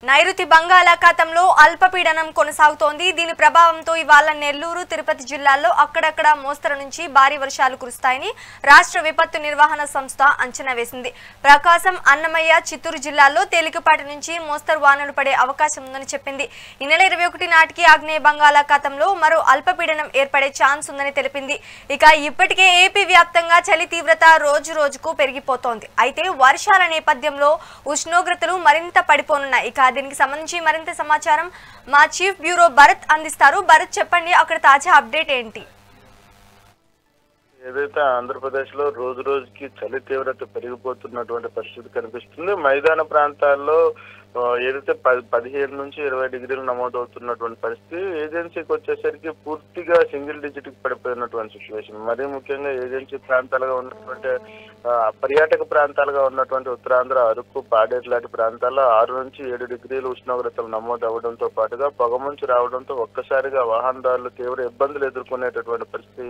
నైరుతి బంగాళాఖాతంలో అల్పపీడనం కొనసాగుతోంది. దీని ప్రభావంతో ఇవాళ నెల్లూరు, తిరుపతి జిల్లాల్లో అక్కడక్కడ మోస్తరు నుంచి భారీ వర్షాలు కురుస్తాయని రాష్ట్ర విపత్తు నిర్వహణ సంస్థ అంచనా వేసింది. ప్రకాశం, అన్నమయ్య, చిత్తూరు జిల్లాల్లో తేలికపాటి నుంచి మోస్తరు వానలు పడే అవకాశం ఉందని చెప్పింది. ఈ నెల 21 నాటికి ఆగ్నేయ బంగాళాఖాతంలో మరో అల్పపీడనం ఏర్పడే ఛాన్స్ ఉందని తెలిపింది. ఇక ఇప్పటికే ఏపీ వ్యాప్తంగా చలి తీవ్రత రోజు రోజుకు పెరిగిపోతోంది. అయితే వర్షాల నేపథ్యంలో ఉష్ణోగ్రతలు మరింత పడిపోనున్నాయి. ఇక దీనికి సంబంధించి మరింత సమాచారం మా చీఫ్ బ్యూరో భరత్ అందిస్తారు. భరత్, చెప్పండి, అక్కడ తాజా అప్డేట్ ఏంటి? ఏదైతే ఆంధ్రప్రదేశ్ లో రోజు రోజుకి చలి తీవ్రత పెరిగిపోతున్నటువంటి పరిస్థితి కనిపిస్తుంది. మైదాన ప్రాంతాల్లో ఏదైతే 15 నుంచి 20 డిగ్రీలు నమోదవుతున్నటువంటి పరిస్థితి. ఏజెన్సీకి వచ్చేసరికి పూర్తిగా సింగిల్ డిజిట్ కి పడిపోయినటువంటి సిచ్యువేషన్. మరీ ముఖ్యంగా ఏజెన్సీ ప్రాంతాలుగా ఉన్నటువంటి పర్యాటక ప్రాంతాలుగా ఉన్నటువంటి ఉత్తరాంధ్ర, అరకు, పాడేరు లాంటి ప్రాంతాల్లో 6 నుంచి 7 డిగ్రీలు ఉష్ణోగ్రతలు నమోదు అవ్వడంతో పాటుగా పొగమంచు రావడంతో ఒక్కసారిగా వాహనదారులు తీవ్ర ఇబ్బందులు ఎదుర్కొనేటటువంటి పరిస్థితి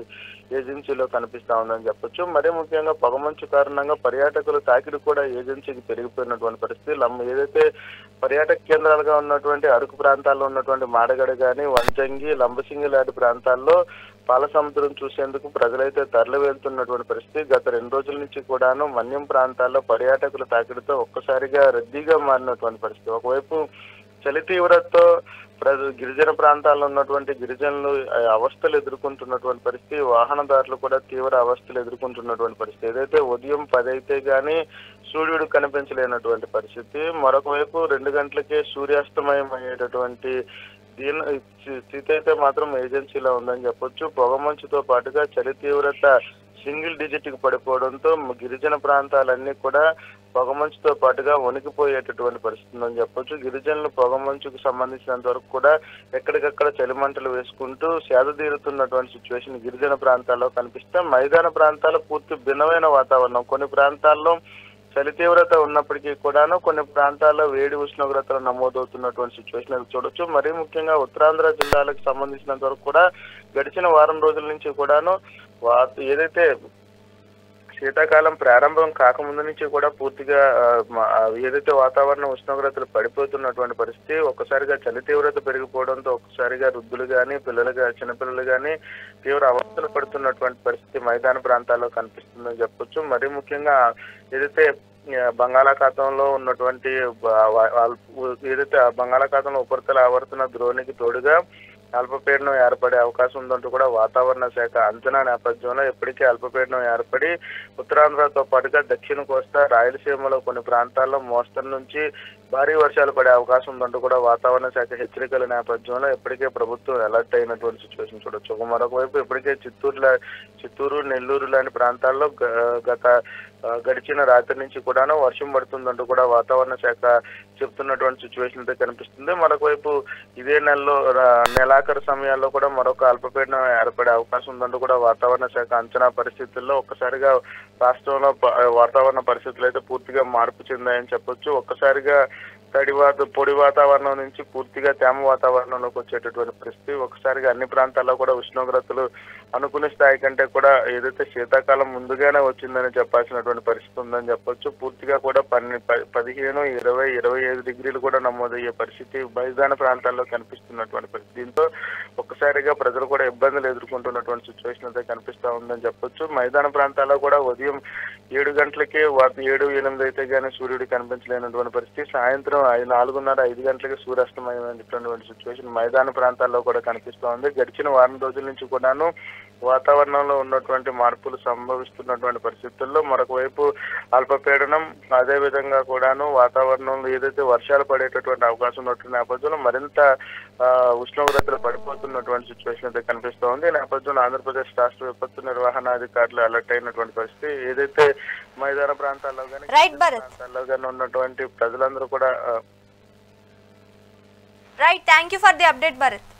ఏజెన్సీలో కనిపిస్తా ఉందని చెప్పొచ్చు. మరీ ముఖ్యంగా పొగమంచు కారణంగా పర్యాటకుల తాకిడి కూడా ఏజెన్సీకి పెరిగిపోయినటువంటి పరిస్థితి. ఏదైతే పర్యాటక కేంద్రాలుగా ఉన్నటువంటి అరకు ప్రాంతాల్లో ఉన్నటువంటి మాడగడ గాని, వంజంగి, లంబసింగి లాంటి ప్రాంతాల్లో పాల సముద్రం చూసేందుకు ప్రజలైతే తరలి వెళ్తున్నటువంటి పరిస్థితి. గత 2 రోజుల నుంచి కూడాను మన్యం ప్రాంతాల్లో పర్యాటకుల తాకిడితో ఒక్కసారిగా రద్దీగా మారినటువంటి పరిస్థితి. ఒకవైపు చలి తీవ్రతతో గిరిజన ప్రాంతాల్లో ఉన్నటువంటి గిరిజనులు అవస్థలు ఎదుర్కొంటున్నటువంటి పరిస్థితి. వాహనదారులు కూడా తీవ్ర అవస్థలు ఎదుర్కొంటున్నటువంటి పరిస్థితి. ఏదైతే ఉదయం 10 అయితే గానీ సూర్యుడు కనిపించలేనటువంటి పరిస్థితి. మరొక వైపు 2 గంటలకే సూర్యాస్తమయం అయ్యేటటువంటి స్థితి అయితే మాత్రం ఏజెన్సీలో ఉందని చెప్పొచ్చు. పొగమంచుతో పాటుగా చలి తీవ్రత సింగిల్ డిజిట్ కి పడిపోవడంతో గిరిజన ప్రాంతాలన్నీ కూడా పొగమంచుతో పాటుగా వణికిపోయేటటువంటి పరిస్థితి ఉందని చెప్పొచ్చు. గిరిజనులు పొగమంచుకు సంబంధించినంత వరకు కూడా ఎక్కడికక్కడ చలిమంటలు వేసుకుంటూ సేద తీరుతున్నటువంటి సిచ్యువేషన్ గిరిజన ప్రాంతాల్లో కనిపిస్తే, మైదాన ప్రాంతాల్లో పూర్తి భిన్నమైన వాతావరణం. కొన్ని ప్రాంతాల్లో చలి తీవ్రత ఉన్నప్పటికీ కూడాను కొన్ని ప్రాంతాల్లో వేడి ఉష్ణోగ్రతలు నమోదవుతున్నటువంటి సిచ్యువేషన్ చూడొచ్చు. మరీ ముఖ్యంగా ఉత్తరాంధ్ర జిల్లాలకు సంబంధించినంత వరకు కూడా గడిచిన వారం రోజుల నుంచి కూడాను ఏదైతే శీతాకాలం ప్రారంభం కాకముందు నుంచి కూడా పూర్తిగా ఏదైతే వాతావరణ ఉష్ణోగ్రతలు పడిపోతున్నటువంటి పరిస్థితి. ఒక్కసారిగా చలి తీవ్రత పెరిగిపోవడంతో ఒక్కసారిగా వృద్ధులు కానీ, చిన్నపిల్లలు కానీ తీవ్ర అవస్థలు పడుతున్నటువంటి పరిస్థితి మైదాన ప్రాంతాల్లో కనిపిస్తుందని చెప్పొచ్చు. మరీ ముఖ్యంగా ఏదైతే బంగాళాఖాతంలో ఉన్నటువంటి ఏదైతే బంగాళాఖాతంలో ఉపరితల ఆవర్తన ద్రోణికి తోడుగా అల్పపీడనం ఏర్పడే అవకాశం ఉందంటూ కూడా వాతావరణ శాఖ అంచనా నేపథ్యంలో ఇప్పటికే అల్పపీడనం ఏర్పడి ఉత్తరాంధ్రతో పాటుగా దక్షిణ కోస్తా, రాయలసీమలో కొన్ని ప్రాంతాల్లో మోస్తరు నుంచి భారీ వర్షాలు పడే అవకాశం ఉందంటూ కూడా వాతావరణ శాఖ హెచ్చరికల నేపథ్యంలో ఇప్పటికే ప్రభుత్వం అలర్ట్ అయినటువంటి సిచ్యువేషన్ చూడొచ్చు. మరొక వైపు ఇప్పటికే చిత్తూరు, నెల్లూరు లాంటి ప్రాంతాల్లో గడిచిన రాత్రి నుంచి కూడాను వర్షం పడుతుందంటూ కూడా వాతావరణ శాఖ చెప్తున్నటువంటి సిచ్యువేషన్ అయితే కనిపిస్తుంది. మరొక వైపు ఇదే నెలాఖరు సమయాల్లో కూడా మరొక అల్పపీడనం ఏర్పడే అవకాశం ఉందంటూ కూడా వాతావరణ శాఖ అంచనా పరిస్థితుల్లో ఒక్కసారిగా రాష్ట్రంలో వాతావరణ పరిస్థితులు అయితే పూర్తిగా మార్పు చెందాయని చెప్పొచ్చు. ఒక్కసారిగా పొడి వాతావరణం నుంచి పూర్తిగా తేమ వాతావరణంలోకి వచ్చేటటువంటి పరిస్థితి. ఒకసారిగా అన్ని ప్రాంతాల్లో కూడా ఉష్ణోగ్రతలు అనుకునే స్థాయి కంటే కూడా ఏదైతే శీతాకాలం ముందుగానే వచ్చిందని చెప్పాల్సినటువంటి పరిస్థితి ఉందని చెప్పొచ్చు. పూర్తిగా కూడా 15, 20, 25 డిగ్రీలు కూడా నమోదయ్యే పరిస్థితి మైదాన ప్రాంతాల్లో కనిపిస్తున్నటువంటి పరిస్థితి. దీంతో ఒక్కసారిగా ప్రజలు కూడా ఇబ్బందులు ఎదుర్కొంటున్నటువంటి సిచ్యువేషన్ అయితే కనిపిస్తా ఉందని చెప్పొచ్చు. మైదాన ప్రాంతాల్లో కూడా ఉదయం 7 గంటలకే 7, 8 అయితే గానీ సూర్యుడు కనిపించలేనటువంటి పరిస్థితి. సాయంత్రం 4:30, 5 గంటలకి సూర్యాస్తమయమైనటువంటి సిచ్యువేషన్ మైదాన ప్రాంతాల్లో కూడా కనిపిస్తూ ఉంది. గడిచిన వారం రోజుల నుంచి కూడాను వాతావరణంలో ఉన్నటువంటి మార్పులు సంభవిస్తున్నటువంటి పరిస్థితుల్లో మరొక వైపు అల్పపీడనం, అదే విధంగా కూడాను వాతావరణంలో ఏదైతే వర్షాలు పడేటటువంటి అవకాశం ఉన్నటువంటి నేపథ్యంలో మరింత ఉష్ణోగ్రతలు పడిపోతున్నటువంటి సిచ్యువేషన్ అయితే కనిపిస్తూ ఉంది. ఈ నేపథ్యంలో ఆంధ్రప్రదేశ్ రాష్ట్ర విపత్తు నిర్వహణ అధికారులు అలర్ట్ అయినటువంటి పరిస్థితి. ఏదైతే మైదాన ప్రాంతాల్లో కానీ ఉన్నటువంటి ప్రజలందరూ కూడా thank you for the update Bharat.